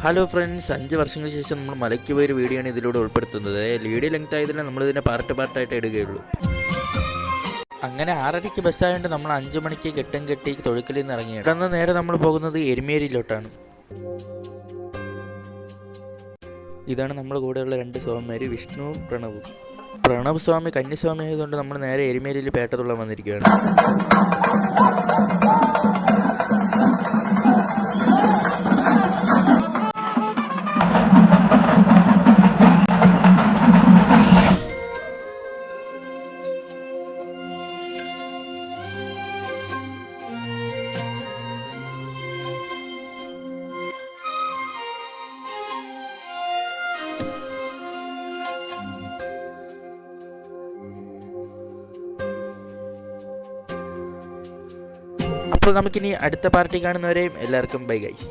Hello friends, 5 വർഷങ്ങൾക്ക് ശേഷം നമ്മൾ മലയ്ക്ക് പോയൊരു വീഡിയോ ആണ് ഇതിലൂടെ ഉൾപ്പെടുത്തുന്നത്. വീഡിയോ ലെങ്ത് ആയതിനാൽ നമ്മളിതിനെ പാർട്ടായിട്ട് ഇടുകയുള്ളൂ. അങ്ങനെ 6:30 ബസ്സായതുകൊണ്ട് നമ്മൾ 5 മണിക്ക് കെട്ടും കെട്ടി തൊഴുക്കലിൽ നിന്ന് ഇറങ്ങിയാണ്. ഇവിടെ നിന്ന് നേരെ നമ്മൾ പോകുന്നത് എരുമേലിയിലോട്ടാണ്. ഇതാണ് നമ്മുടെ കൂടെയുള്ള 2 സ്വാമിമാർ, വിഷ്ണുവും പ്രണവും. പ്രണവ് സ്വാമി കന്യാസ്വാമി ആയതുകൊണ്ട് നമ്മൾ നേരെ എരുമേലിയിൽ പേട്ടതുള്ള വന്നിരിക്കുകയാണ്. അപ്പോൾ നമുക്കിനി അടുത്ത പാർട്ടി കാണുന്നവരെയും എല്ലാവർക്കും ബൈ ഗൈസ്.